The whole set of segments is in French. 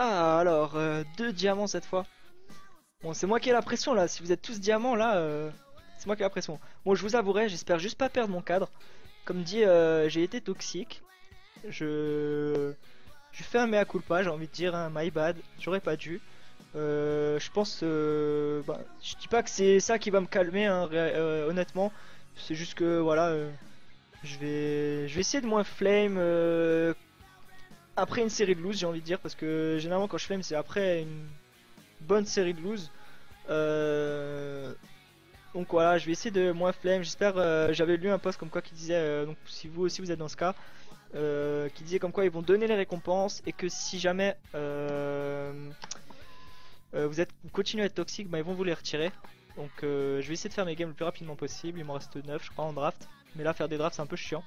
Ah alors, 2 diamants cette fois. Bon, c'est moi qui ai la pression là. Si vous êtes tous diamants là, c'est moi qui ai la pression. Bon, je vous avouerai, j'espère juste pas perdre mon cadre. Comme dit, j'ai été toxique. Je... je fais un mea culpa, j'ai envie de dire, un my bad. J'aurais pas dû. Je pense, bah, je dis pas que c'est ça qui va me calmer, hein, honnêtement. C'est juste que voilà, je vais essayer de moins flame après une série de lose, j'ai envie de dire, parce que généralement quand je flame, c'est après une bonne série de lose. Euh, donc voilà, je vais essayer de moins flame. J'espère, j'avais lu un post comme quoi qui disait, donc si vous aussi vous êtes dans ce cas, qui disait comme quoi ils vont donner les récompenses et que si jamais vous continuez à être toxique, bah, ils vont vous les retirer. Donc je vais essayer de faire mes games le plus rapidement possible. Il m'en reste 9 je crois en draft. Mais là faire des drafts c'est un peu chiant.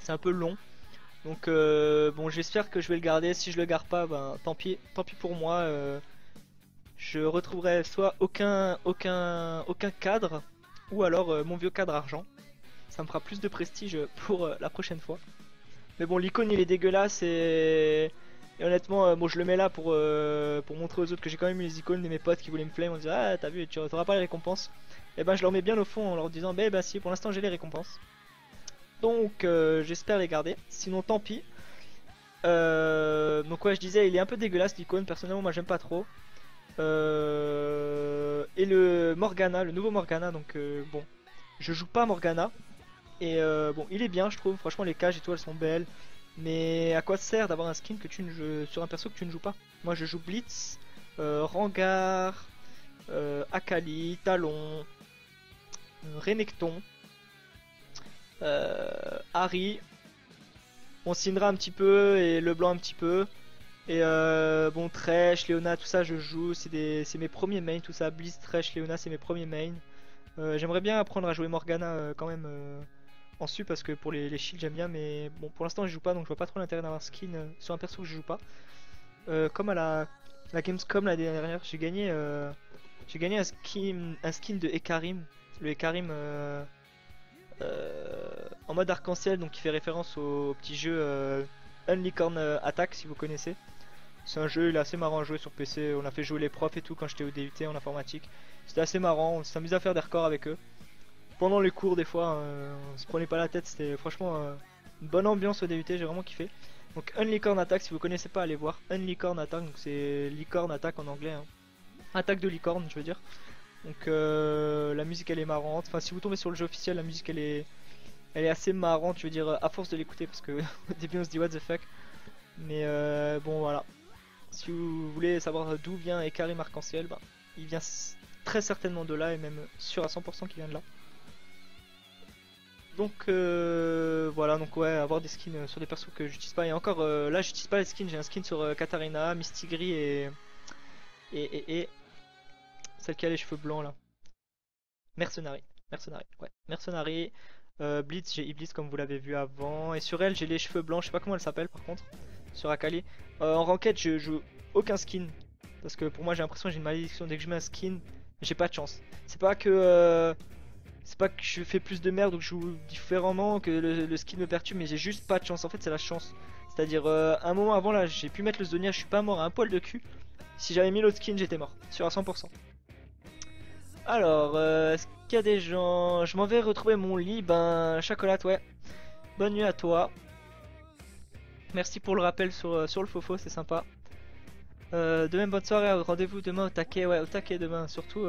C'est un peu long. Donc bon, j'espère que je vais le garder. Si je le garde pas, ben tant pis pour moi. Je retrouverai soit aucun cadre ou alors mon vieux cadre argent. Ça me fera plus de prestige pour la prochaine fois. Mais bon, l'icône il est dégueulasse et honnêtement, bon, je le mets là pour montrer aux autres que j'ai quand même eu les icônes de mes potes qui voulaient me flame. On disait, ah, t'as vu, tu auras pas les récompenses. Et ben, je leur mets bien au fond en leur disant, bah si, pour l'instant j'ai les récompenses. Donc, j'espère les garder. Sinon, tant pis. Donc, ouais, je disais, il est un peu dégueulasse l'icône. Personnellement, moi j'aime pas trop. Et le Morgana, le nouveau Morgana, donc bon, je joue pas Morgana. Et bon, il est bien, je trouve. Franchement, les cages et tout, elles sont belles. Mais à quoi ça sert d'avoir un skin que tu ne joues sur un perso que tu ne joues pas? Moi, je joue Blitz, Rengar, Akali, Talon, Renekton, Harry, on Syndra un petit peu et Leblanc un petit peu. Et bon, Thresh, Leona, tout ça, je joue. C'est mes premiers mains, tout ça. Blitz, Thresh, Leona, c'est mes premiers mains. J'aimerais bien apprendre à jouer Morgana quand même en su parce que pour les shields j'aime bien, mais bon, pour l'instant je joue pas donc je vois pas trop l'intérêt d'avoir un skin sur un perso que je joue pas. Comme à la Gamescom l'année dernière, j'ai gagné un skin de Ekarim, le Ekarim en mode arc-en-ciel, donc qui fait référence au petit jeu Unlicorn Attack si vous connaissez. C'est un jeu, il est assez marrant à jouer sur PC. On a fait jouer les profs et tout quand j'étais au DUT en informatique. C'était assez marrant, on s'amusait à faire des records avec eux. Pendant les cours, des fois, on se prenait pas la tête. C'était franchement une bonne ambiance au DUT, j'ai vraiment kiffé. Donc, Unlicorn Attack, si vous connaissez pas, allez voir. Unlicorn Attack, donc c'est licorne attack en anglais. Hein. Attaque de licorne, je veux dire. Donc, la musique elle est marrante. Enfin, si vous tombez sur le jeu officiel, la musique elle est assez marrante, je veux dire, à force de l'écouter, parce que au début on se dit what the fuck. Mais bon, voilà. Si vous voulez savoir d'où vient Ekarim Arc-en-Ciel, bah, il vient très certainement de là et même sûr à 100% qu'il vient de là. Donc voilà, donc ouais, avoir des skins sur des persos que j'utilise pas. Et encore là, j'utilise pas les skins, j'ai un skin sur Katarina, Mistigri et celle qui a les cheveux blancs là. Mercenary, Mercenary, ouais, Mercenary. Blitz, j'ai Iblis comme vous l'avez vu avant. Et sur elle, j'ai les cheveux blancs, je sais pas comment elle s'appelle par contre. Sur Akali. En ranked, je joue aucun skin. Parce que pour moi, j'ai l'impression que j'ai une malédiction. Dès que je mets un skin, j'ai pas de chance. C'est pas que je fais plus de merde ou que je joue différemment, que le skin me perturbe, mais j'ai juste pas de chance. En fait, c'est la chance. C'est-à-dire, un moment avant là, j'ai pu mettre le Zonia, je suis pas mort à un poil de cul. Si j'avais mis l'autre skin, j'étais mort. Sûr à 100%. Alors, est-ce qu'il y a des gens? Je m'en vais retrouver mon lit. Ben, chocolat, ouais. Bonne nuit à toi. Merci pour le rappel sur le fofo, c'est sympa. De même, bonne soirée. Rendez-vous demain au taquet. Ouais, au taquet demain. Surtout,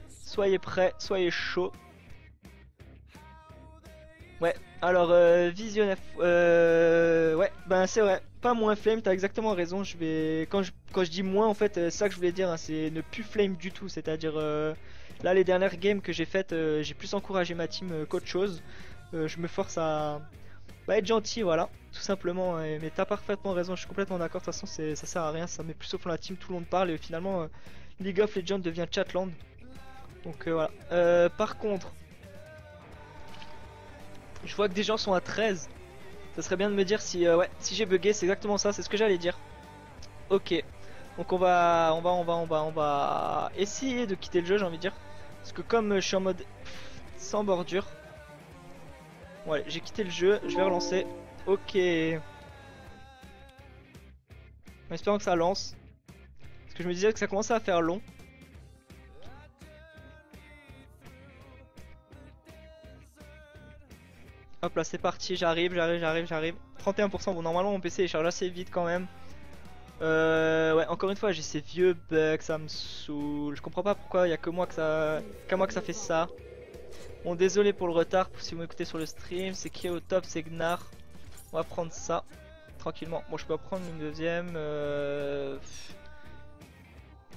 soyez prêts, soyez chaud. Ouais, alors, visionnef. Ouais, ben c'est vrai. Pas moins flame, t'as exactement raison. Quand je dis moins, en fait, c'est ça que je voulais dire. Hein, c'est ne plus flame du tout. C'est-à-dire, là, les dernières games que j'ai faites, j'ai plus encouragé ma team qu'autre chose. Je me force à bah, être gentil, voilà, tout simplement. Mais t'as parfaitement raison, je suis complètement d'accord. De toute façon, ça sert à rien, ça met plus au fond la team, tout le monde parle et finalement, League of Legends devient Chatland. Donc voilà. Par contre, je vois que des gens sont à 13. Ça serait bien de me dire si, ouais, si j'ai bugué, c'est exactement ça, c'est ce que j'allais dire. Ok. Donc on va essayer de quitter le jeu, j'ai envie de dire. Parce que comme je suis en mode sans bordure, ouais, j'ai quitté le jeu, je vais relancer. Ok. En espérant que ça lance. Parce que je me disais que ça commençait à faire long. Hop là c'est parti, j'arrive. 31%, bon normalement mon PC il charge assez vite quand même. Ouais, encore une fois j'ai ces vieux bugs, ça me saoule. Je comprends pas pourquoi il y a que moi que ça fait ça. Bon désolé pour le retard si vous m'écoutez sur le stream. C'est qui est au top, c'est Gnar. On va prendre ça tranquillement. Bon je peux prendre une deuxième.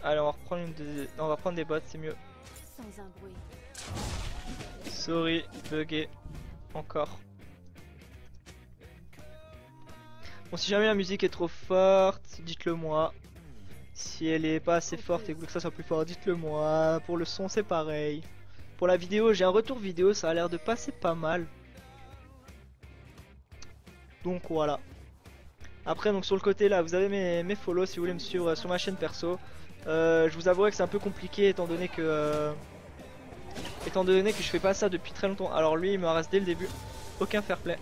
Allez on va reprendre une deuxième. Non, on va prendre des bots, c'est mieux. Sans un bruit. Sorry, bugué. Encore. Bon si jamais la musique est trop forte, dites-le moi. Si elle est pas assez forte et que vous voulez que ça soit plus fort, dites-le moi. Pour le son c'est pareil. Pour la vidéo, j'ai un retour vidéo, ça a l'air de passer pas mal. Donc voilà. Après donc sur le côté là, vous avez mes follow si vous voulez me suivre sur ma chaîne perso. Je vous avouerai que c'est un peu compliqué étant donné que je fais pas ça depuis très longtemps. Alors lui il me reste dès le début, aucun fair play.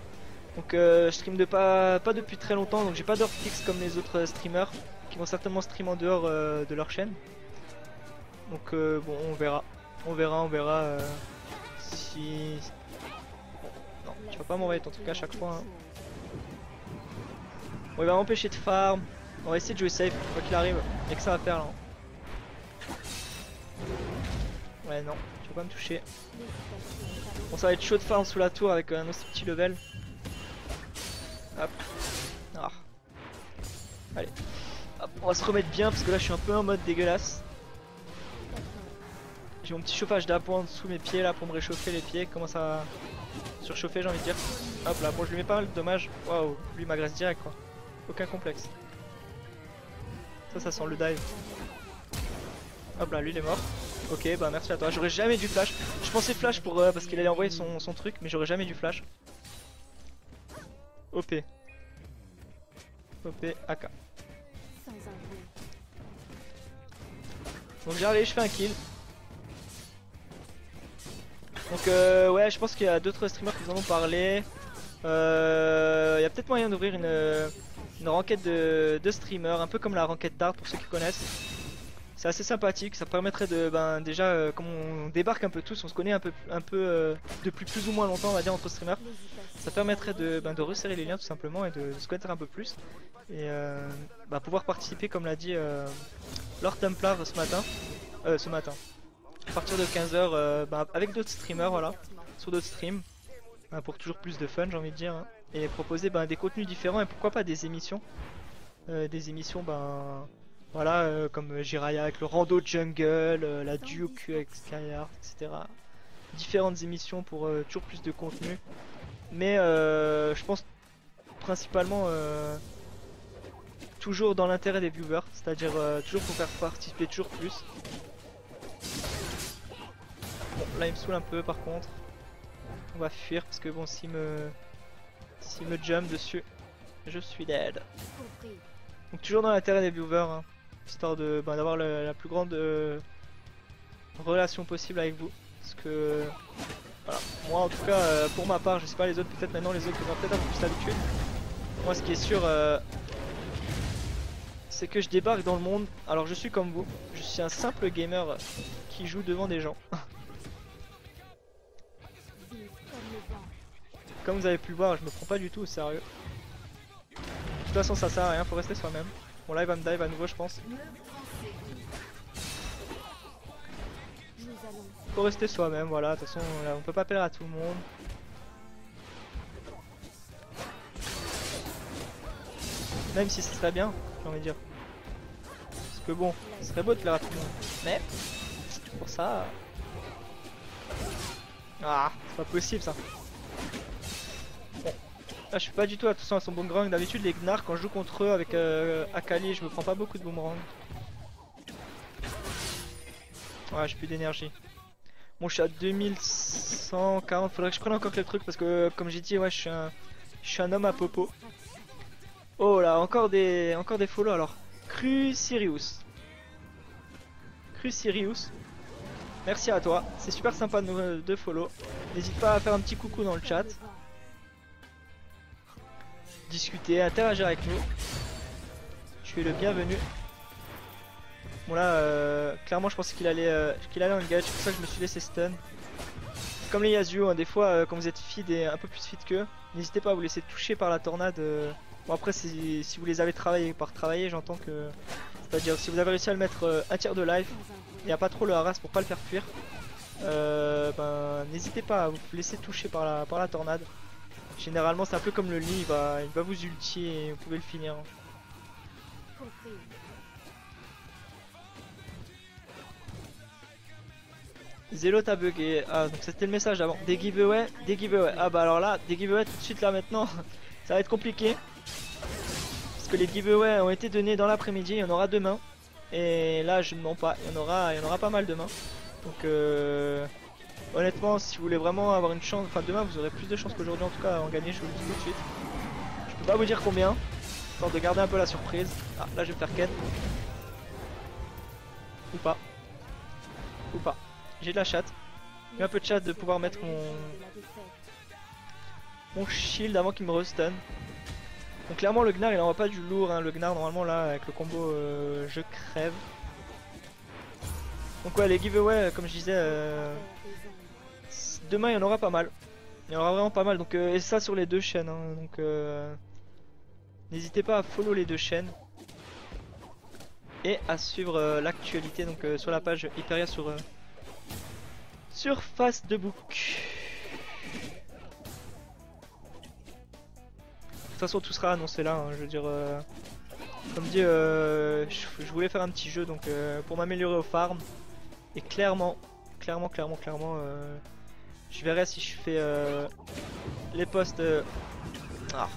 Donc je stream pas depuis très longtemps, donc j'ai pas d'heure fixe comme les autres streamers qui vont certainement stream en dehors de leur chaîne. Donc bon on verra si... Non, tu vas pas m'envoyer en tout cas à chaque fois. Hein. Bon il va m'empêcher de farm. On va essayer de jouer safe, quoi qu'il arrive. Y'a que ça à faire là. Ouais non, tu vas pas me toucher. Bon ça va être chaud de farm sous la tour avec un aussi petit level. Hop. Ah. Allez. Hop, on va se remettre bien parce que là je suis un peu en mode dégueulasse. J'ai mon petit chauffage d'appoint sous mes pieds là pour me réchauffer les pieds. Commence à surchauffer j'ai envie de dire. Hop là, bon je lui mets pas mal de dommages. Waouh, lui il m'agresse direct quoi. Aucun complexe. Ça sent le dive. Hop là, lui il est mort. Ok, bah merci à toi. J'aurais jamais dû flash. Je pensais flash pour parce qu'il allait envoyer son truc, mais j'aurais jamais dû flash. OP. OP AK. Donc j'arrive, je fais un kill. Donc ouais, je pense qu'il y a d'autres streamers qui vous en ont parlé. Il y a peut-être moyen d'ouvrir une ranked de streamers, un peu comme la ranked d'art pour ceux qui connaissent. C'est assez sympathique, ça permettrait de, déjà comme on débarque un peu tous, on se connaît un peu depuis plus ou moins longtemps on va dire entre streamers. Ça permettrait de resserrer les liens tout simplement et de se connaître un peu plus. Et pouvoir participer comme l'a dit Lord Templar ce matin. À partir de 15h avec d'autres streamers voilà, sur d'autres streams. Pour toujours plus de fun j'ai envie de dire. Hein. Et proposer des contenus différents et pourquoi pas des émissions. Voilà, comme Jiraya avec le rando jungle, la Duke avec Skyheart, etc. Différentes émissions pour toujours plus de contenu. Mais je pense principalement toujours dans l'intérêt des viewers, c'est-à-dire toujours pour faire participer toujours plus. Bon là il me saoule un peu par contre. On va fuir parce que bon s'il me jump dessus, je suis dead. Donc toujours dans l'intérêt des viewers, hein, histoire de d'avoir la plus grande relation possible avec vous. Parce que voilà, moi en tout cas pour ma part, je sais pas les autres, peut-être maintenant les autres ont peut-être un peu plus d'habitude. Moi ce qui est sûr c'est que je débarque dans le monde, alors je suis comme vous, je suis un simple gamer qui joue devant des gens. Comme vous avez pu le voir, je me prends pas du tout au sérieux. De toute façon ça sert à rien, faut rester soi-même. Bon là il va me dive à nouveau je pense. Faut rester soi-même, voilà, de toute façon là, on peut pas plaire à tout le monde. Même si ce serait bien, j'ai envie de dire. Parce que bon, ce serait beau de plaire à tout le monde. Mais pour ça... Ah, c'est pas possible ça. Bon. Là je suis pas du tout attention à son boomerang. D'habitude les Gnar quand je joue contre eux avec Akali je me prends pas beaucoup de boomerang. Ouais j'ai plus d'énergie. Bon je suis à 2140, faudrait que je prenne encore quelques trucs parce que comme j'ai dit ouais je suis un homme à popo. Oh là encore des follow alors. Crucirius. Merci à toi, c'est super sympa de follow. N'hésite pas à faire un petit coucou dans le chat. Discuter, interagir avec nous. Je tu es le bienvenu. Bon là, clairement je pensais qu'il allait engage, c'est pour ça que je me suis laissé stun. Comme les Yasuo, hein, des fois quand vous êtes feed et un peu plus feed qu'eux, n'hésitez pas à vous laisser toucher par la tornade. Bon après si vous les avez travaillé, j'entends que... C'est-à-dire si vous avez réussi à le mettre un tiers de life, il n'y a pas trop le harass pour pas le faire fuir. Ben, n'hésitez pas à vous laisser toucher par la tornade. Généralement c'est un peu comme le lit, il va vous ulti et vous pouvez le finir. Zélo t'as bugué. Ah donc c'était le message avant. Des giveaways, des giveaways. Ah bah alors là, des giveaways tout de suite là maintenant, ça va être compliqué. Parce que les giveaways ont été donnés dans l'après-midi, il y en aura demain. Et là je ne mens pas, il y en aura pas mal demain. Donc honnêtement si vous voulez vraiment avoir une chance, enfin demain vous aurez plus de chances qu'aujourd'hui en tout cas à en gagner, je vous le dis tout de suite. Je peux pas vous dire combien, histoire de garder un peu la surprise. Ah là je vais me faire ken. Ou pas. Ou pas. J'ai de la chatte. J'ai un peu de chat de pouvoir mettre mon shield avant qu'il me restun. Donc clairement le Gnar il envoie pas du lourd, hein. Le Gnar normalement là avec le combo je crève. Donc ouais les giveaways comme je disais, demain il y en aura pas mal. Il y en aura vraiment pas mal, donc et ça sur les deux chaînes, hein. Donc n'hésitez pas à follow les deux chaînes. Et à suivre l'actualité donc sur la page Hyperia sur Facebook. De toute façon tout sera annoncé là, hein. Je veux dire comme dit je voulais faire un petit jeu donc pour m'améliorer au farm. Et clairement je verrai si je fais les postes ah.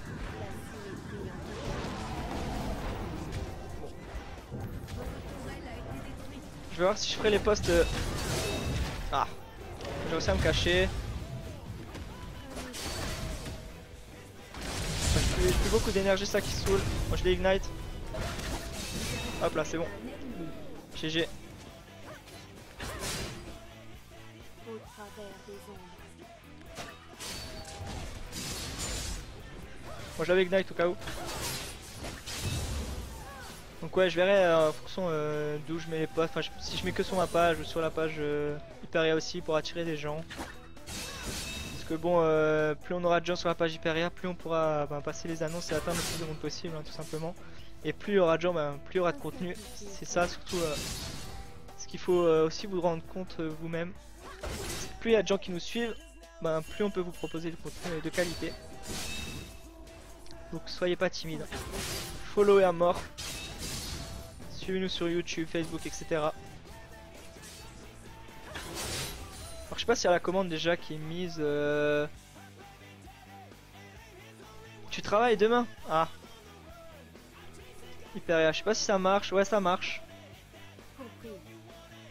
Je vais voir si je ferai les postes ah. J'ai réussi à me cacher. J'ai plus beaucoup d'énergie, ça qui saoule. Moi je l'ai ignite. Hop là, c'est bon. GG. Moi j'avais ignite au cas où. Donc ouais je verrai en fonction d'où je mets les postes. Enfin si je mets que sur ma page ou sur la page Hyperia aussi pour attirer des gens. Parce que bon plus on aura de gens sur la page Hyperia, plus on pourra passer les annonces et atteindre le plus de monde possible, hein, tout simplement. Et plus il y aura de gens, plus il y aura de contenu. C'est ça surtout ce qu'il faut aussi vous rendre compte vous-même. Plus il y a de gens qui nous suivent, plus on peut vous proposer du contenu de qualité. Donc soyez pas timide. Follow à mort. Suivez-nous sur YouTube, Facebook, etc. Alors je sais pas s'il y a la commande déjà qui est mise. Tu travailles demain? Ah. Hyperia, je sais pas si ça marche. Ouais ça marche.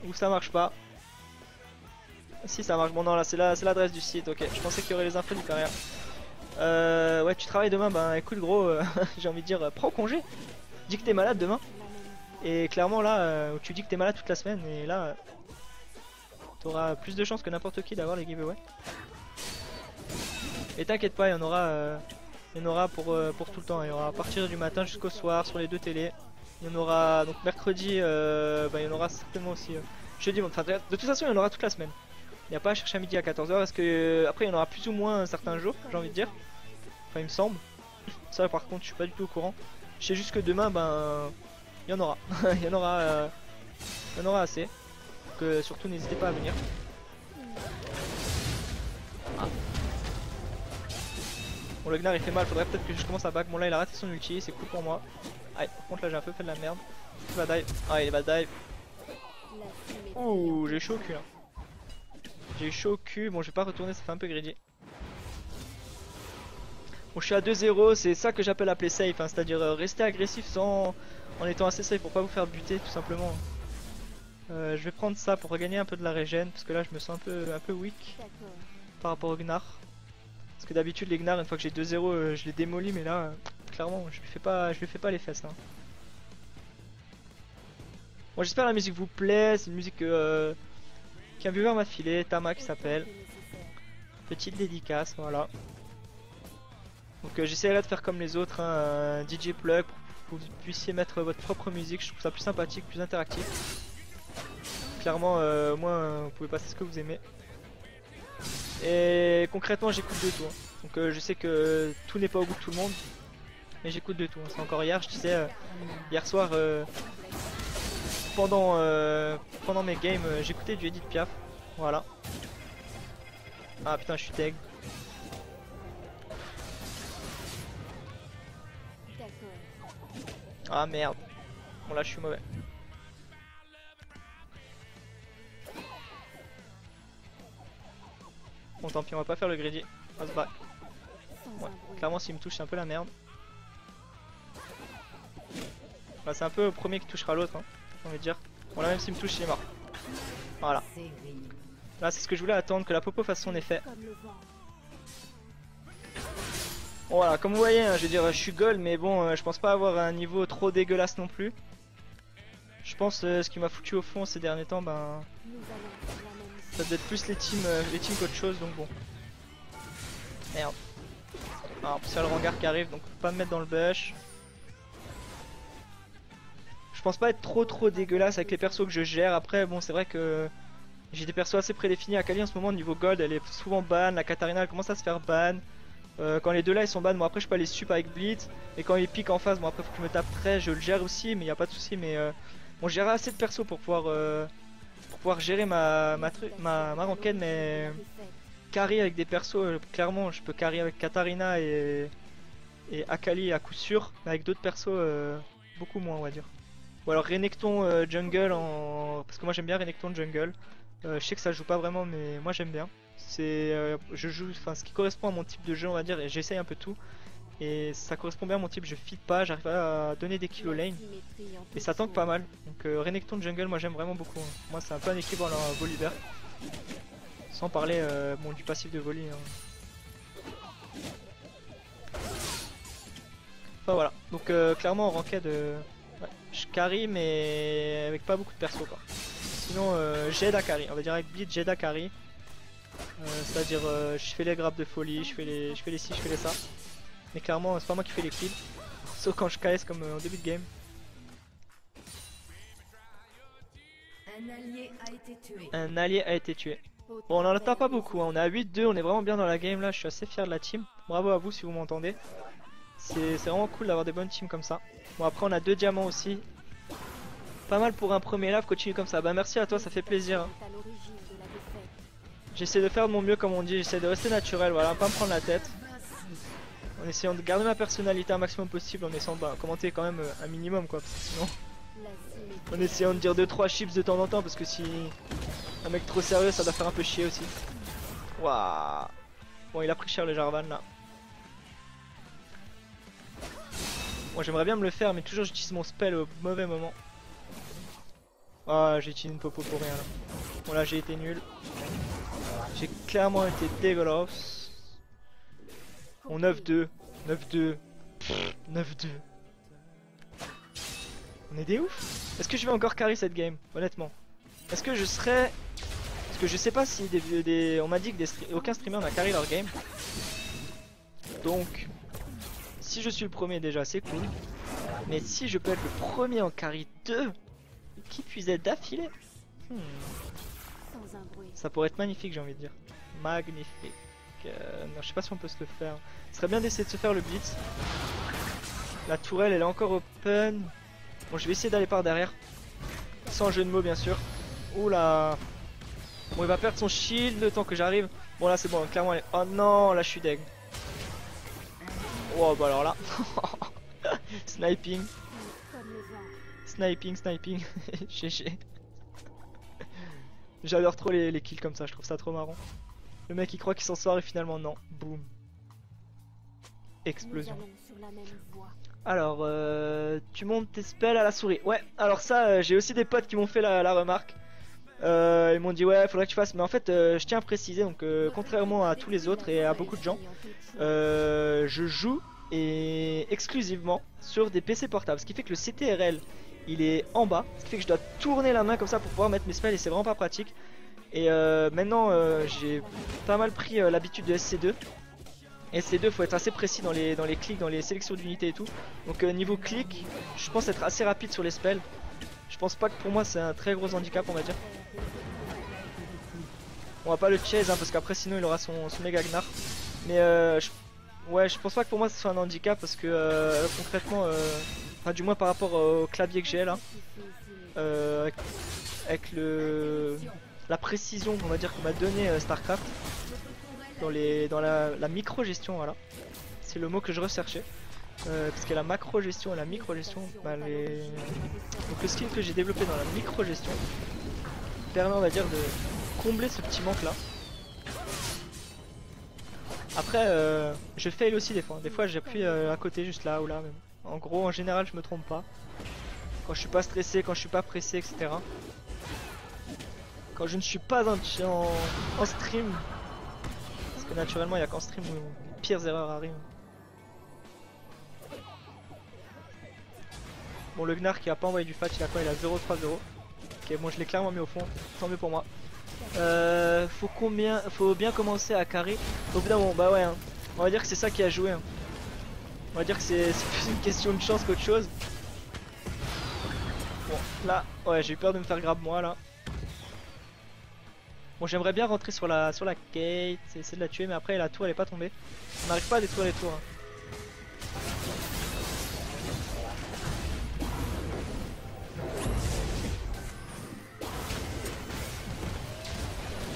Ou ça marche pas. Si ça marche, bon non là c'est l'adresse du site, ok. Je pensais qu'il y aurait les infos d'Hyperia. Ouais tu travailles demain, écoute gros, j'ai envie de dire prends congé. Dis que t'es malade demain. Et clairement là, tu dis que t'es malade toute la semaine et là t'auras plus de chances que n'importe qui d'avoir les giveaways. Et t'inquiète pas, il y en aura pour tout le temps. Il y aura à partir du matin jusqu'au soir sur les deux télés. Il y en aura donc mercredi, il y en aura certainement aussi jeudi. Enfin, de toute façon il y en aura toute la semaine. Il n'y a pas à chercher à midi à 14h parce que après il y en aura plus ou moins certains jours, j'ai envie de dire. Enfin il me semble. Ça par contre je suis pas du tout au courant. Je sais juste que demain il y en aura. il y en aura assez. Donc surtout n'hésitez pas à venir. Ah. Bon le Gnar il fait mal, faudrait peut-être que je commence à back. Bon là il a raté son ulti, c'est cool pour moi. Aïe, par contre là j'ai un peu fait de la merde. Il va dive. Ah il va dive. Ouh j'ai chaud au cul là. J'ai chaud au cul, bon je vais pas retourner, ça fait un peu greedy. Bon je suis à 2-0, c'est ça que j'appelle appeler safe, hein, c'est-à-dire rester agressif en étant assez safe pour pas vous faire buter tout simplement. Je vais prendre ça pour regagner un peu de la régène, parce que là je me sens un peu weak par rapport au Gnar. Parce que d'habitude les Gnar une fois que j'ai 2-0 je les démolis, mais là clairement je lui fais pas les fesses. Hein. Bon j'espère que la musique vous plaît, c'est une musique qu'un viewer m'a filé, Tama qui s'appelle. Petite dédicace, voilà. Donc j'essaierai de faire comme les autres, hein, DJ Plug vous puissiez mettre votre propre musique. Je trouve ça plus sympathique, plus interactif. Clairement, moi, vous pouvez passer ce que vous aimez. Et concrètement, j'écoute de tout. Hein. Donc je sais que tout n'est pas au goût de tout le monde. Mais j'écoute de tout. Hein. C'est encore hier, je disais, hier soir, pendant mes games, j'écoutais du Edith Piaf. Voilà. Ah putain, je suis deg. Ah merde. Bon là je suis mauvais. Bon tant pis, on va pas faire le greedy. On va se battre. Ouais. Clairement s'il me touche c'est un peu la merde. Bah, c'est un peu le premier qui touchera l'autre, hein, j'ai envie de dire. Bon là même s'il me touche il est mort. Voilà. Là c'est ce que je voulais attendre, que la popo fasse son effet. Bon, voilà, comme vous voyez, hein, je veux dire, je suis gold, mais bon, je pense pas avoir un niveau trop dégueulasse non plus. Je pense ce qui m'a foutu au fond ces derniers temps, ben, ça doit être plus les teams qu'autre chose, donc bon. Merde. Alors, en plus, il y a le Rengar qui arrive, donc faut pas me mettre dans le bush. Je pense pas être trop dégueulasse avec les persos que je gère. Après, bon, c'est vrai que j'ai des persos assez prédéfinis. Akali en ce moment, niveau gold, elle est souvent ban. La Katarina, elle commence à se faire ban. Quand les deux là ils sont ban, bon après je peux aller sup avec Blitz. Et quand ils piquent en face, bon après faut que je me tape près, je le gère aussi, mais y a pas de souci. Mais bon, j'ai assez de persos pour pouvoir gérer ma ranked, mais carry avec des persos, clairement je peux carry avec Katarina et Akali à coup sûr, mais avec d'autres persos beaucoup moins on va dire. Ou alors Renekton jungle parce que moi j'aime bien Renekton jungle. Je sais que ça joue pas vraiment, mais moi j'aime bien. C'est je joue ce qui correspond à mon type de jeu on va dire, et j'essaye un peu tout et ça correspond bien à mon type. Je feed pas, j'arrive à donner des kills lane et ça tank pas mal. Donc Renekton jungle moi j'aime vraiment beaucoup, hein. Moi c'est un peu un équivalent à Volibear, sans parler bon, du passif de Voli, hein. Enfin voilà, donc clairement en ranked ouais, je carry mais avec pas beaucoup de perso quoi. Sinon j'aide à carry, on va dire avec Blitz j'aide à carry. C'est à dire je fais les grappes de folie, je fais les ci, je fais les ça. Mais clairement c'est pas moi qui fais les kills. Sauf quand je KS comme en début de game. Un allié a été tué. Bon on en attend pas beaucoup, hein. On est à 8-2, on est vraiment bien dans la game là, je suis assez fier de la team. Bravo à vous si vous m'entendez. C'est vraiment cool d'avoir des bonnes teams comme ça. Bon après on a 2 diamants aussi. Pas mal pour un premier lave, continue comme ça. Bah merci à toi, ça fait plaisir, hein. J'essaie de faire de mon mieux comme on dit, j'essaie de rester naturel, voilà, pas me prendre la tête. En essayant de garder ma personnalité un maximum possible, en essayant de commenter quand même un minimum quoi, parce que sinon... En essayant de dire 2-3 chips de temps en temps, parce que si... Un mec trop sérieux ça doit faire un peu chier aussi. Waouh. Bon il a pris cher le Jarvan là. Bon j'aimerais bien me le faire mais toujours j'utilise mon spell au mauvais moment. Ah j'ai utilisé une popo pour rien là. Bon là j'ai été nul. J'ai clairement été dégueulasse. On 9-2. 9-2. 9-2. On est des ouf. Est-ce que je vais encore carry cette game? Honnêtement. Est-ce que je serais... Parce que je sais pas si on m'a dit que aucun streamer n'a carry leur game. Donc... Si je suis le premier déjà c'est cool. Mais si je peux être le premier en carry 2, qui puisait d'affilée, ça pourrait être magnifique j'ai envie de dire. Magnifique. Non je sais pas si on peut se le faire. Ce serait bien d'essayer de se faire le blitz. La tourelle elle est encore open. Bon je vais essayer d'aller par derrière. Sans jeu de mots bien sûr. Oula. Bon il va perdre son shield le temps que j'arrive. Bon là c'est bon clairement elle est... Oh non là je suis deg. Oh bah alors là. Sniping. Sniping. GG. J'adore trop les kills comme ça, je trouve ça trop marrant. Le mec il croit qu'il s'en sort et finalement non. Boum. Explosion. Alors tu montes tes spells à la souris. Ouais alors ça j'ai aussi des potes qui m'ont fait la remarque. Ils m'ont dit ouais faudrait que tu fasses. Mais en fait je tiens à préciser donc contrairement à tous les autres et à beaucoup de gens, je joue exclusivement sur des PC portables. Ce qui fait que le CTRL il est en bas, ce qui fait que je dois tourner la main comme ça pour pouvoir mettre mes spells et c'est vraiment pas pratique. Et maintenant j'ai pas mal pris l'habitude de SC2. Et C2 faut être assez précis dans les clics, dans les sélections d'unités et tout. Donc niveau clic, je pense être assez rapide sur les spells. Je pense pas que pour moi c'est un très gros handicap on va dire. On va pas le chase hein, parce qu'après sinon il aura son méga gnar. Mais ouais je pense pas que pour moi ce soit un handicap parce que concrètement, enfin du moins par rapport au clavier que j'ai là, avec la précision on va dire qu'on m'a donné Starcraft dans la micro-gestion, voilà. C'est le mot que je recherchais. Parce que la macro-gestion et la micro-gestion, bah, donc le skill que j'ai développé dans la micro-gestion permet on va dire de combler ce petit manque là. Après je fail aussi des fois. Des fois j'appuie à côté juste là ou là même. En gros en général je me trompe pas. Quand je suis pas stressé, quand je suis pas pressé, etc. Quand je ne suis pas en stream. Parce que naturellement il n'y a qu'en stream où les pires erreurs arrivent. Bon le Gnar qui a pas envoyé du fat, il a quoi? Il a 0-3-0. Ok bon je l'ai clairement mis au fond, tant mieux pour moi. Faut bien commencer à carrer. Au bout d'un moment, bah ouais hein. On va dire que c'est ça qui a joué hein. On va dire que c'est plus une question de chance qu'autre chose. Bon là, ouais j'ai eu peur de me faire grab moi là. Bon j'aimerais bien rentrer sur la gate, essayer de la tuer mais après la tour elle est pas tombée. On n'arrive pas à détruire les tours hein.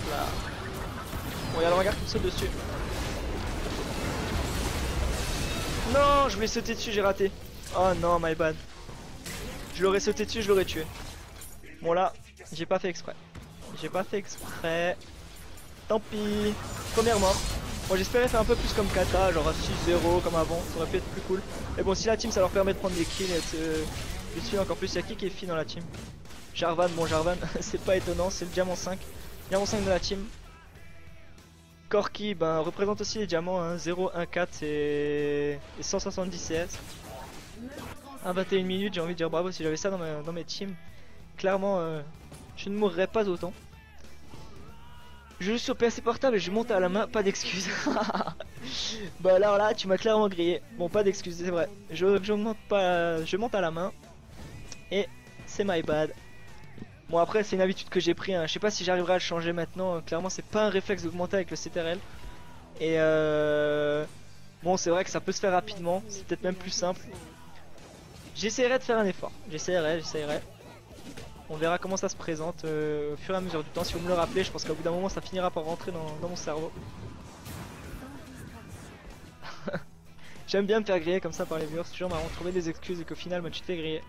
Là. Bon y'a le regard qui me saute dessus. Non je voulais sauter dessus, j'ai raté. Oh non my bad. Je l'aurais sauté dessus, je l'aurais tué. Bon là, j'ai pas fait exprès. J'ai pas fait exprès. Tant pis. Première mort. Bon j'espérais faire un peu plus comme Kata, genre 6-0 comme avant, ça aurait pu être plus cool. Mais bon si la team ça leur permet de prendre des kills et de suivre encore plus, y'a qui est fille dans la team? Jarvan, bon Jarvan c'est pas étonnant, c'est le diamant 5. Diamant 5 de la team. Corki ben représente aussi les diamants hein, 0, 1, 4 et 170 CS. 21 minutes, j'ai envie de dire bravo si j'avais ça dans mes teams. Clairement je ne mourrais pas autant. Je joue sur PC portable et je monte à la main, pas d'excuses. Bah alors là tu m'as clairement grillé. Bon pas d'excuses c'est vrai. Je monte à la main. Et c'est my bad. Bon après c'est une habitude que j'ai pris hein. Je sais pas si j'arriverai à le changer maintenant. Clairement c'est pas un réflexe d'augmenter avec le CTRL. Et bon c'est vrai que ça peut se faire rapidement. C'est peut-être même plus simple. J'essaierai de faire un effort. J'essaierai. On verra comment ça se présente au fur et à mesure du temps. Si vous me le rappelez, je pense qu'au bout d'un moment ça finira par rentrer dans mon cerveau. J'aime bien me faire griller comme ça par les viewers. C'est toujours marrant de trouver des excuses et qu'au final moi tu te fais griller.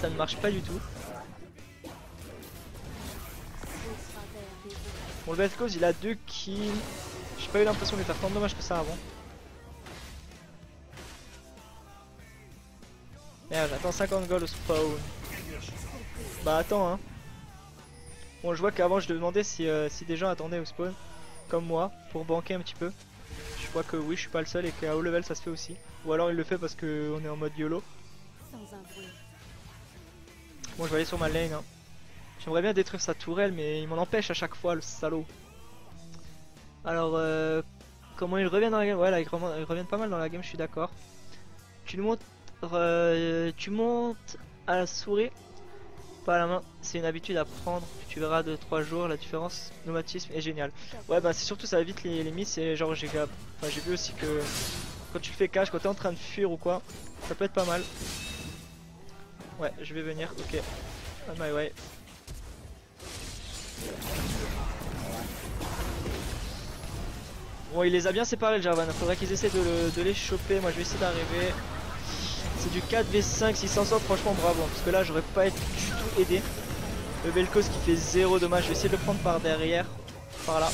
Ça ne marche pas du tout. Bon le Best Cause il a 2 kills. J'ai pas eu l'impression de lui faire tant de dommages que ça avant. Merde, j'attends 50 gold au spawn. Bah attends hein. Bon je vois qu'avant je demandais si des gens attendaient au spawn comme moi pour banquer un petit peu. Je vois que oui je suis pas le seul et qu'à haut level ça se fait aussi. Ou alors il le fait parce qu'on est en mode YOLO. Bon je vais aller sur ma lane hein. J'aimerais bien détruire sa tourelle mais il m'en empêche à chaque fois le salaud. Alors comment il revient dans la game? Ouais là il revient pas mal dans la game, je suis d'accord. Tu montes à la souris, pas à la main, c'est une habitude à prendre, tu verras de 3 jours la différence, nomatisme est génial. Ouais bah c'est surtout ça évite les miss et genre j'ai vu aussi que quand tu le fais cash, quand t'es en train de fuir ou quoi, ça peut être pas mal. Ouais je vais venir, ok, on my way. Bon il les a bien séparés le Jarvan, faudrait qu'ils essaient de les choper, moi je vais essayer d'arriver. C'est du 4v5, s'il s'en sort franchement bravo, parce que là j'aurais pas été du tout aidé. Le Vel'Koz qui fait 0 dommage, je vais essayer de le prendre par derrière, par là.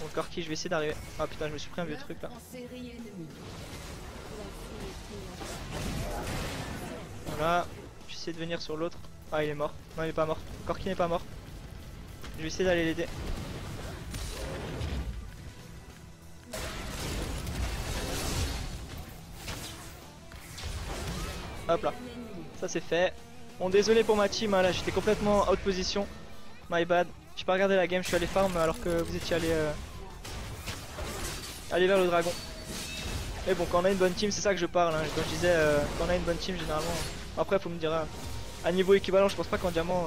Bon Corki je vais essayer d'arriver. Ah putain je me suis pris un vieux truc là. Voilà, je vais essayer de venir sur l'autre. Ah il est mort, non il est pas mort, Corki n'est pas mort. Je vais essayer d'aller l'aider. Hop là, ça c'est fait. Bon désolé pour ma team, hein, là j'étais complètement out position. My bad. J'ai pas regardé la game, je suis allé farm alors que vous étiez allé vers le dragon. Mais bon, quand on a une bonne team, c'est ça que je parle. Hein. Quand je disais, quand on a une bonne team, généralement. Après, faut me dire, à niveau équivalent, je pense pas qu'en diamant,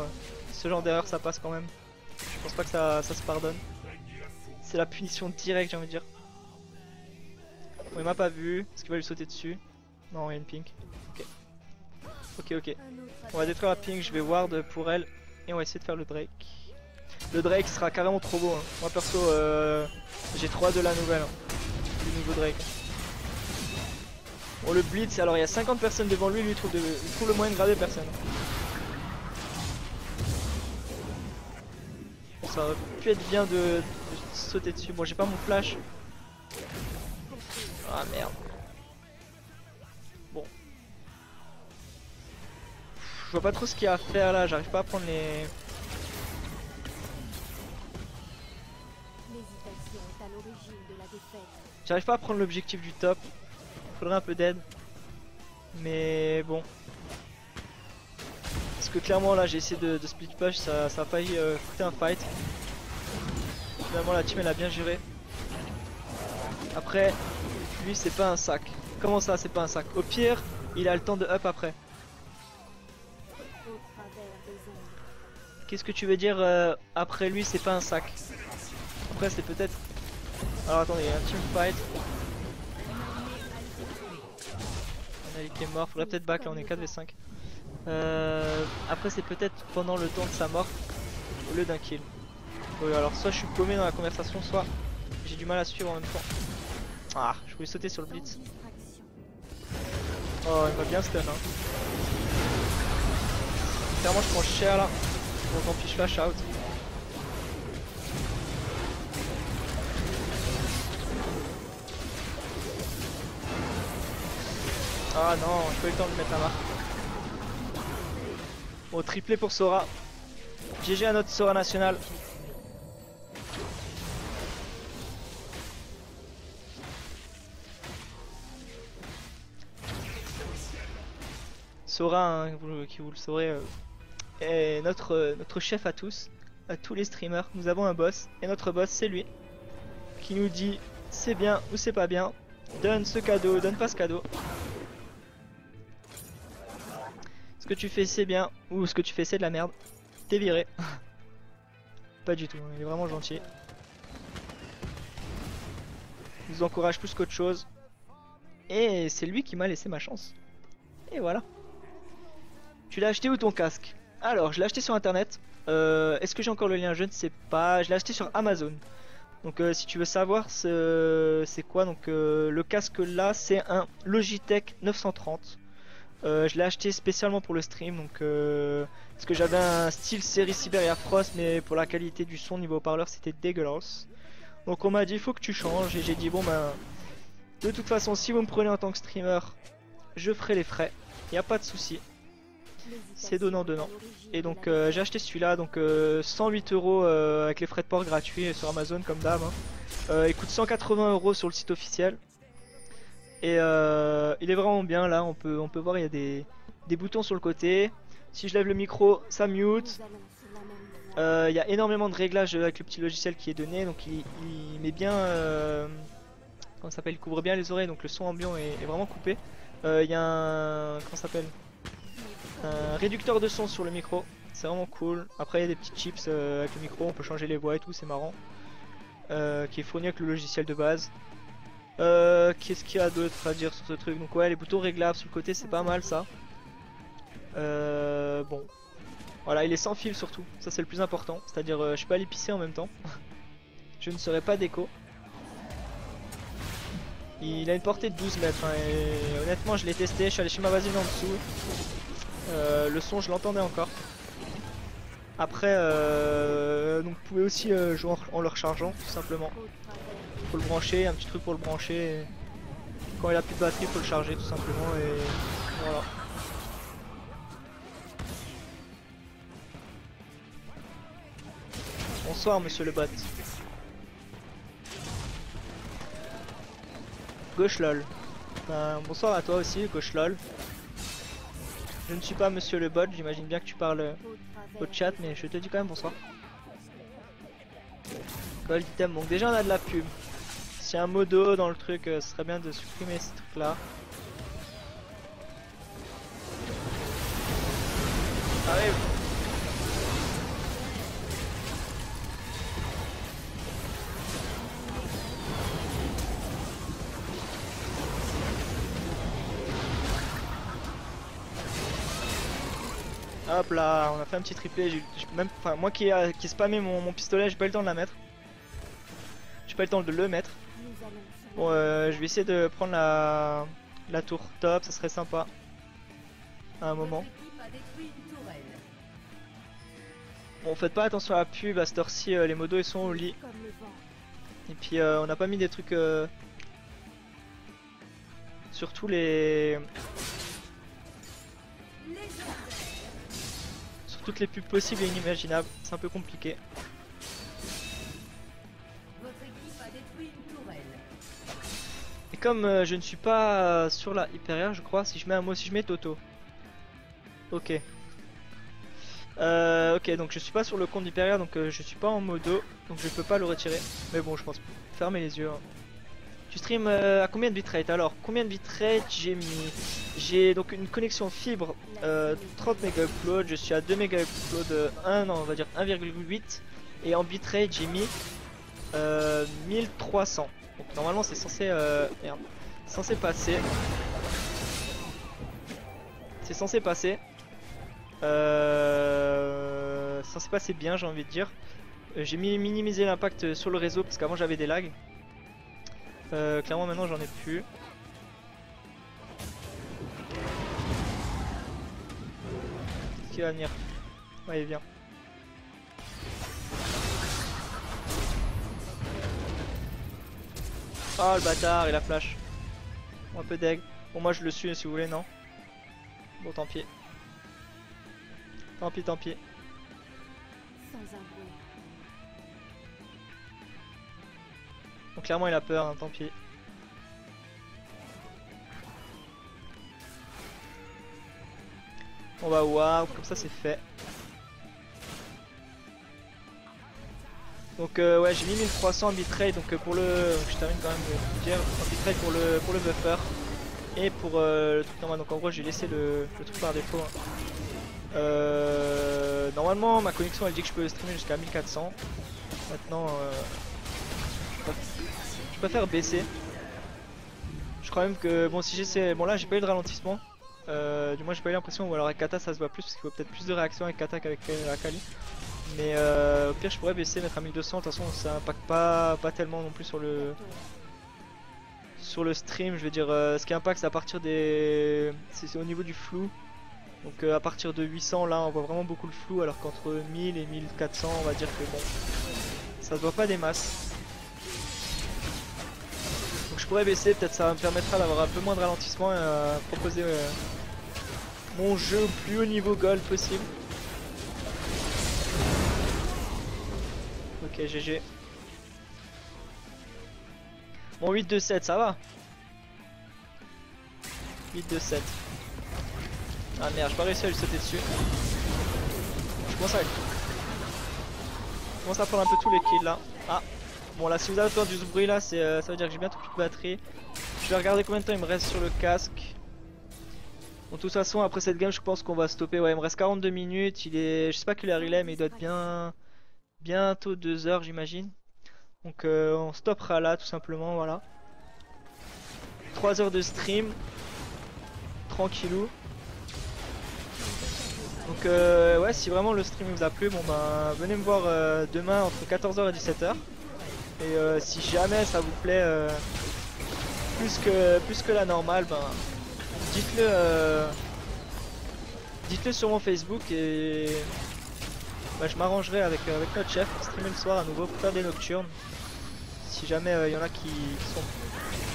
ce genre d'erreur ça passe quand même. Je pense pas que ça se pardonne. C'est la punition directe, j'ai envie de dire. Bon, il m'a pas vu. Est-ce qu'il va lui sauter dessus? Non, il y a une pink. Ok. Ok. On va détruire la pink, je vais ward pour elle. Et on va essayer de faire le Drake. Le Drake sera carrément trop beau. Hein. Moi perso, j'ai trop hâte de la nouvelle. Hein. Du nouveau Drake. Bon, le Blitz, alors il y a 50 personnes devant lui, lui il trouve le moyen de graver personne. Bon, ça aurait pu être bien de sauter dessus. Bon, j'ai pas mon flash. Ah merde. Bon. Je vois pas trop ce qu'il y a à faire là, j'arrive pas à prendre les... J'arrive pas à prendre l'objectif du top. Faudrait un peu d'aide. Mais bon. Parce que clairement là j'ai essayé de split push, ça a failli coûter un fight. Finalement la team elle a bien géré. Après, lui c'est pas un sac. Comment ça c'est pas un sac? Au pire, il a le temps de up après. Qu'est-ce que tu veux dire après lui c'est pas un sac? Après c'est peut-être... Alors attendez, il y a un team fight. On a Ali qui est mort, faudrait peut-être back là on est 4v5. Après c'est peut-être pendant le temps de sa mort au lieu d'un kill. Oui, alors soit je suis paumé dans la conversation, soit j'ai du mal à suivre en même temps. Ah, je voulais sauter sur le blitz. Oh, il m'a bien stun hein. Clairement je prends cher là. Bon tant pis je flash out. Ah non, j'ai pas eu le temps de mettre la marque. Bon, triplé pour Sora. GG à notre Sora national. Sora, hein, qui vous le saurez, est notre chef à tous les streamers. Nous avons un boss, et notre boss c'est lui, qui nous dit c'est bien ou c'est pas bien, donne ce cadeau, donne pas ce cadeau. Ce que tu fais c'est bien, ou ce que tu fais c'est de la merde, t'es viré. Pas du tout, il est vraiment gentil. Il nous encourage plus qu'autre chose. Et c'est lui qui m'a laissé ma chance. Et voilà. Tu l'as acheté où ton casque? Alors, je l'ai acheté sur internet. Est-ce que j'ai encore le lien? Je ne sais pas. Je l'ai acheté sur Amazon. Donc, si tu veux savoir, c'est quoi? Donc, le casque là, c'est un Logitech 930. Je l'ai acheté spécialement pour le stream. Donc, parce que j'avais un style série Siberia Frost, mais pour la qualité du son niveau haut-parleur, c'était dégueulasse. Donc, on m'a dit, il faut que tu changes. Et j'ai dit, bon, ben, de toute façon, si vous me prenez en tant que streamer, je ferai les frais. Il n'y a pas de souci. C'est donnant. Et donc j'ai acheté celui-là, donc 108 € avec les frais de port gratuits sur Amazon comme d'hab. Hein. Il coûte 180 € sur le site officiel. Et il est vraiment bien là, on peut voir il y a des boutons sur le côté. Si je lève le micro, ça mute. Il y a énormément de réglages avec le petit logiciel qui est donné, donc il met bien... comment ça s'appelle? Il couvre bien les oreilles, donc le son ambiant est vraiment coupé. Il y a un... comment ça s'appelle? Un réducteur de son sur le micro, c'est vraiment cool. Après il y a des petits chips avec le micro, on peut changer les voix et tout, c'est marrant. Qui est fourni avec le logiciel de base. Qu'est-ce qu'il y a d'autre à dire sur ce truc? Donc ouais, les boutons réglables sur le côté, c'est pas mal ça. Bon, voilà, il est sans fil surtout, ça c'est le plus important. C'est-à-dire je peux aller pisser en même temps. Je ne serai pas déco. Il a une portée de 12 mètres hein, et honnêtement je l'ai testé, je suis allé chez ma voisine en dessous. Le son je l'entendais encore. Après donc vous pouvez aussi jouer en le rechargeant tout simplement. Faut le brancher, un petit truc pour le brancher. Et quand il a plus de batterie faut le charger tout simplement et voilà. Bonsoir monsieur le bot. Gauche lol. Bonsoir à toi aussi gauche lol. Je ne suis pas monsieur le bot, j'imagine bien que tu parles au chat, mais je te dis quand même bonsoir. Gold item, donc déjà on a de la pub. S'il y a un modo dans le truc, ce serait bien de supprimer ce truc là. Arrive. Hop là, on a fait un petit triplé. Même, enfin, moi qui spammé mon pistolet, j'ai pas eu le temps de la mettre. J'ai pas eu le temps de le mettre. Bon, je vais essayer de prendre la tour top, ça serait sympa. À un moment. Bon, faites pas attention à la pub, à cette heure-ci, les modos ils sont au lit. Et puis on n'a pas mis des trucs sur tous les... sur toutes les pubs possibles et inimaginables, c'est un peu compliqué. Et comme je ne suis pas sur la Hyperia, je crois, si je mets un mot, si je mets Toto. Ok. Ok, donc je suis pas sur le compte d'Hyperia, donc je suis pas en modo, donc je peux pas le retirer. Mais bon, je pense fermer les yeux. Hein. Tu stream à combien de bitrate? Alors, combien de bitrate j'ai mis? J'ai donc une connexion fibre 30 méga upload, je suis à 2 méga upload 1, non, on va dire 1,8. Et en bitrate j'ai mis 1300. Donc normalement c'est censé merde, censé passer. C'est censé passer. Censé passer bien, j'ai envie de dire. J'ai minimisé l'impact sur le réseau parce qu'avant j'avais des lags. Clairement maintenant j'en ai plus. Qui va venir? Ouais, il vient. Oh le bâtard, il a flash. Bon, un peu deg. Bon, moi je le suis si vous voulez, non? Bon, tant pis. Tant pis, tant pis. Bon, clairement il a peur, hein, tant pis. On va ward, comme ça c'est fait. Donc ouais, j'ai mis 1300 en bitrate, donc pour le... je termine quand même de dire, en bitrate pour le buffer. Et pour le truc normal, donc en gros j'ai laissé le truc par défaut. Hein. Normalement ma connexion elle dit que je peux streamer jusqu'à 1400. Maintenant je préfère baisser. Je crois même que bon si j'essaie... Bon là j'ai pas eu de ralentissement. Du moins j'ai pas eu l'impression, ou alors avec Kata ça se voit plus parce qu'il faut peut-être plus de réaction avec Kata qu'avec Akali. Mais au pire je pourrais baisser, mettre à 1200, de toute façon ça impacte pas tellement non plus sur le stream. Je veux dire ce qui impacte c'est à partir des... c'est au niveau du flou. Donc à partir de 800 là on voit vraiment beaucoup le flou, alors qu'entre 1000 et 1400 on va dire que bon ça se voit pas des masses. Donc je pourrais baisser, peut-être ça me permettra d'avoir un peu moins de ralentissement et proposer mon jeu au plus haut niveau gold possible. Ok, GG. Bon, 8-2-7, ça va. 8-2-7. Ah merde, j'ai pas réussi à lui sauter dessus. Je commence à prendre un peu tous les kills là. Ah, bon là, si vous avez peur du bruit là, ça veut dire que j'ai bientôt plus de batterie. Je vais regarder combien de temps il me reste sur le casque. Bon, de toute façon, après cette game, je pense qu'on va stopper. Ouais, il me reste 42 minutes. Il est, je sais pas quelle heure il est, mais il doit être bientôt 2 heures, j'imagine. Donc, on stoppera là, tout simplement. Voilà. 3 heures de stream. Tranquillou. Donc, ouais, si vraiment le stream vous a plu, bon ben, venez me voir demain entre 14h et 17h. Et si jamais ça vous plaît plus que la normale, ben. Dites-le sur mon Facebook et bah, je m'arrangerai avec notre chef pour streamer le soir à nouveau pour faire des nocturnes. Si jamais il y en a qui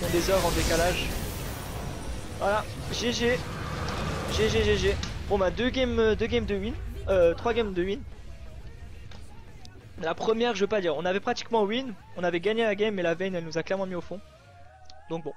ont des heures en décalage. Voilà, GG. GG. Bon bah 2 games de win. 3 games de win. La première je veux pas dire, on avait pratiquement win. On avait gagné la game mais la Vayne elle nous a clairement mis au fond. Donc bon.